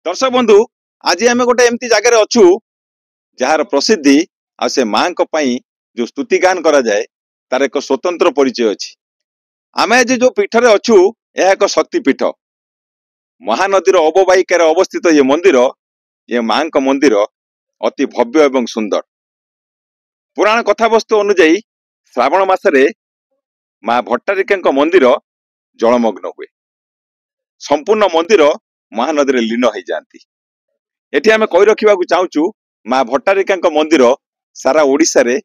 दर्शक बंधु आज आम गोटे एमती जगार अच्छु जार प्रसिद्धि आ से माँ जो स्तुति गान करा जाए तार एक स्वतंत्र परिचय अच्छी। आम आज जो पीठर अच्छु यह एक शक्ति पीठ महानदीर अवबाहिकार अवस्थित ये माँ मंदिर अति भव्य एवं सुंदर। पुराण कथावस्तु अनुजाई श्रावण मासरे माँ भट्टारिका मंदिर जलमग्न हुए, संपूर्ण मंदिर महानदी में लीन हो जाती। एठी आमे कहि रखिबा चाहूचु माँ भट्टारिका मंदिर सारा ओडिशा रे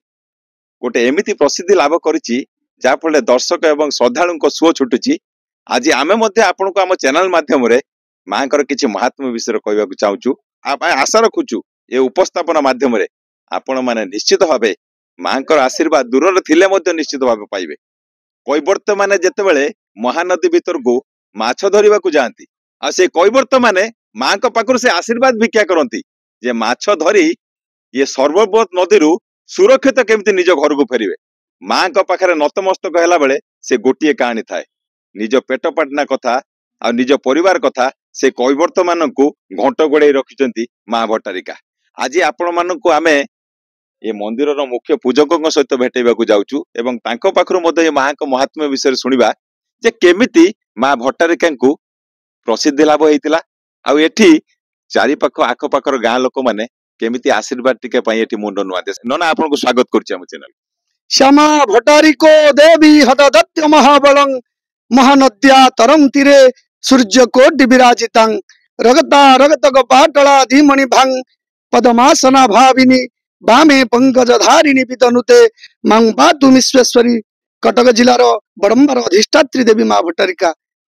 गोटे एमिति प्रसिद्धि लाभ करिछि जा फले दर्शक एवं श्रद्धालु सुओ छुटुछि। आज आमे मध्ये आपनको आम चैनल माध्यम रे माँकर किछि महात्म्य विषय कहबा चाहूचु। आशा रखुचु ए उपस्थापना माध्यम रे आपण माने निश्चित भावे माँकर आशीर्वाद दूर थिले मध्ये निश्चित भावे पाइबे। कैवर्त माने जेतेबेले महानदी भीतर को माछ धरिबा को जांती आ से कैवर्त माने माँ को पाखर से आशीर्वाद भिक्षा करती जे माछ धरी ये सर्वबृहत नदी सुरक्षित केमती निज घर को फेरिवे। माँ को पाखरे नतमस्तक हैला बेले से गोटे कहानी थाए निज पेट पाटना कथा आ निज परिवार कथा से कैवर्त मानकु घंट गोड़े रखिचंती माँ भट्टारिका। आज आपण मानकु आमे ये मंदिर मुख्य पूजकों सहित भेटैबाकू जाउचु एवं तांको पाखरु मध्ये ये माँ को महात्म्य विषय सुनिबा जे केमिति माँ भट्टारिका प्रसिद्धि लाभ होइतिला आ एठी चारि पाख आख पाखर गाँ लोक माने केमिति आशीर्वाद टिके पई एठी मुंड नुआ देश नना आपनको स्वागत करछि हम चैनल। श्यामा भट्टारिको देवी हतदत्य महाबलं महानद्या तरम तीरे सूर्य कोटि विराजितं रगता रगतक पाटला धीमणि भंग पद्मासना भाविनी बामे पंकज धारिणी वितनुते मां पातु विश्वेश्वरी। कटक जिलार बड़म्बर अधिष्ठात्री देवी माँ भट्टारिका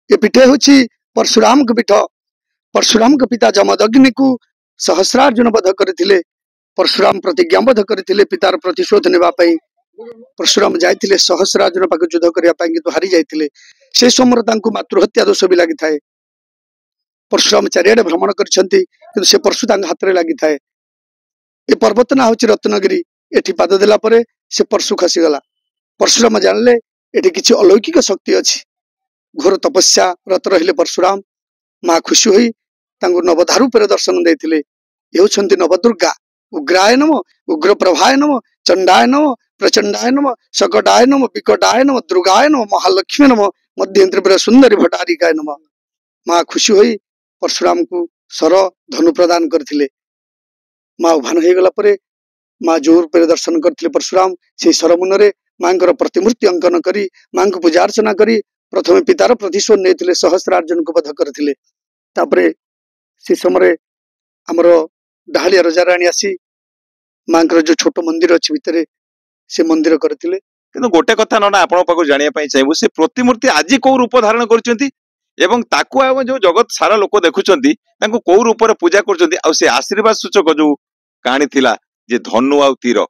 ये पीठे होछि परशुराम के पीठ। परशुराम के पिता जमदग्नि को सहस्रार्जुन वध करथिले। परशुराम प्रतिज्ञाबद्ध करथिले पितार प्रतिशोध नेबा पई। परशुराम जाइथिले सहस्रार्जुन पाक युद्ध करिया पई किंतु हारि जाइथिले। से समय तांकु मातृहत्या दोष भी लागि थाए। परशुराम चारियाडे भ्रमण करछंती किंतु से परशु तांग हाथ रे लागि थाए। ए पर्वत ना होछि रत्नगिरी। एठी पाद देला परे से परशु खसी गला। परशुराम जानले एठी किछि अलौकिक शक्ति अछि। घोर तपस्या रत रहिले परशुराम माँ खुशी होई तांगु नवधारू पर दर्शन देथिले। ये होछंती नवदुर्गा। उग्राय नम उग्र प्रभाय नम चंडाय नम प्रचंडाय नम सकटाय नम विकटाय नम दुर्गाय नम महालक्ष्मी नम मध्यंत्र सुंदरी भट्टारिकाय नम। माँ खुशी होई परशुराम को सर धनु प्रदान करथिले। माँ उभान हो गला परे माँ जोर पर दर्शन करथिले परशुराम से सरमुनरे मांकर प्रतिमूर्ति अंकन करी मां को पूजा अर्चना करी प्रथम पितार प्रतिशोध नेथिले सहस्रार्जुन को वध करथिले। तापरे से समय आमर डाहालिया रजा राणी आसी मांकर जो छोट मंदिर अच्छी भितर से मंदिर करथिले। किंतु गोटे कथा नना आपण पाखु जानिया पई चाहबो से प्रतिमूर्ति आज को रूप धारण करचंती एवं ताकू आ जो जगत सारा लोक देखुचंती तांको को रूप रे पूजा करचंती आ से आशीर्वाद सूचक जो कहानी थिला जे धनु आ तीर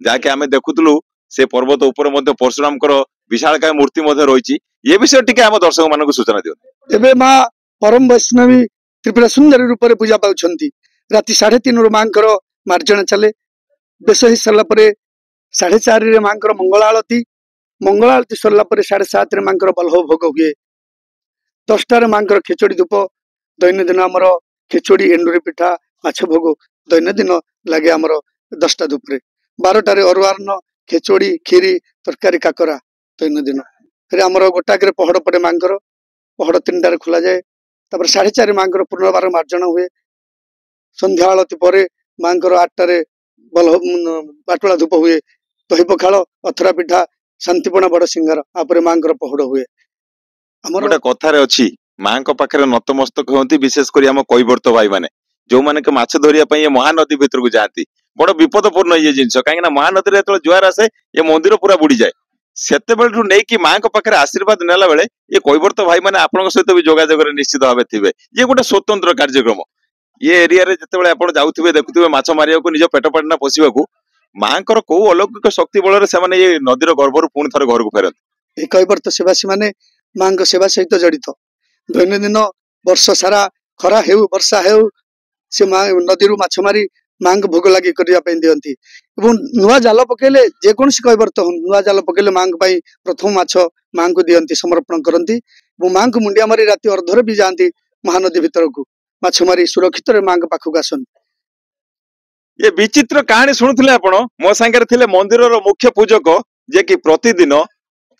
जाके आमे देखुतलु से पर्वत ऊपर मध्ये परशुराम कर विशालकाय मूर्ति मध्ये रहिछि। ये विषय टिके हम दर्शक मानक सूचना दियो। एबे माँ परम वैष्णवी त्रिपुरा सुंदरी रूप में पूजा पाउछंती। राति 3:30 रु मांकर मार्जन चले। बेश ही सरला परे 4:30 रे मांकर मंगल आलती सरला परे 7:30 रे मांकर बल्लभ भोग हुए। 10टा रे मांकर खेचोड़ी धूप दैनंदिन आमर खेचोड़ी एंडुरी पिठा माछ भोग दैनंदिन लगे आमर 10टा धूप रे। 12टा रे अरुआर्न खेचोड़ी खीरी तरकारी काकरा दैनंदिन। फिर आमर गोटाक रे पहड़ पड़े मांकर पहड़ 3टा रे खोला जाए। तापर 4:30 मांकर पुनर्बार मार्जन हुए। संध्या आलती पर मांकर 8टा रे बाटुला धूप हुए। दही पखाल अथरा पिठा शांतिपणा बड़ सिंगार आपरे मांकर पहड़ हुए। गोटे कथा रे अछि मां को पाखरे नतमस्तक होती विशेष करी हम कैवर्त भाई माने जो माने के माछ धरिया पई ये महानदी भीतर को जाती बड़ विपदपूर्ण ये जिंस काहे ना महानदी रे तो जुआर आसे ये मंदिर पूरा बुड़ी जाए। सेते बेलु नै कि मां को पाखरे आशीर्वाद नेला बेले ये कैवर्त भाई माने आपन सहित भी जोगाजोग रे निश्चित भाबे थिबे। ये गोटे स्वतंत्र कार्यक्रम ये एरिया रे जतेबेले आपण जाउथिबे देखुथिबे माछ मारिया को निज पेट पाटना पोसिबा को मांकर को अलौकिक शक्ति बल रे से माने ये नदीर गर्भर पुणी थरे घर को फेरत। ए कैवर्त सेवासी माने मां को सेवा सहित जड़ित दैनंदिन वर्ष सारा खरा हेउ वर्षा हेउ से मां नदी माछ मारी मां को भोग लगी करिया पई दियंती। एवं नुआ जाल पकेले जे कोनसी कैवर्त हो नुआ जाल पकेले मां को पई प्रथम माछ मां को दियंती समर्पण करंती। एवं मां को मुंडिया मारी राति अर्धर भी जाती महानदी भीतर को ମାଛ ମାରି ସୁରକ୍ଷିତ ମାଙ୍କ ପାଖକୁ ଆସନ୍ତି। ये विचित्र कहानी शुणुले आपण मो सांगे थिले मंदिर मुख्य पूजक जे कि प्रतिदिन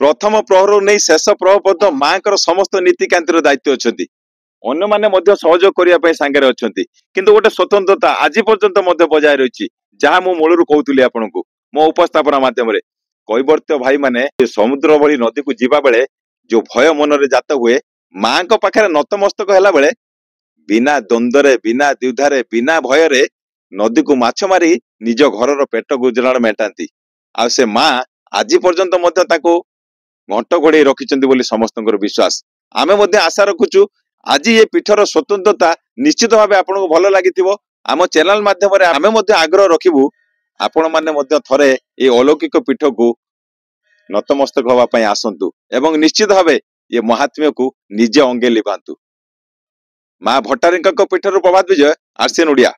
प्रथम प्रहर नहीं शेष प्रहर पर्यंत माँ समस्त नीतिकांतिर दायित्व अच्छा अन्य माने सहयोग करने सांगे अच्छा किंतु गोटे स्वतंत्रता आज पर्यंत बजाय रही जहाँ मु मूलर कहूली आपण को मो उपस्थापना मध्यम कैवर्त्य भाई माने समुद्र भली नदी को जीवा बेले जो भय मन रे जात हुए माँ पाखे नतमस्तक है बेले बिना द्वंद्व बिना द्विधारे बिना भय नदी को माछ मारी निज घर पेट गुजराण मेटाती आ से माँ आज पर्यंत घंट घोड़े रखिंट समस्त विश्वास आमे आशा रखुचु आज ये पीठर स्वतंत्रता निश्चित भाव आपको भल लगी आम चैनल माध्यम आमे आग्रह रखिबू आपण माने थरे ये अलौकिक पीठ को नतमस्तक होगापी आसतु एवं निश्चित भाव ये महात्म्य को निजे अंगे लिभांतु। माँ भट्टारी पीठर प्रभात विजय आरसीएन ओडिया।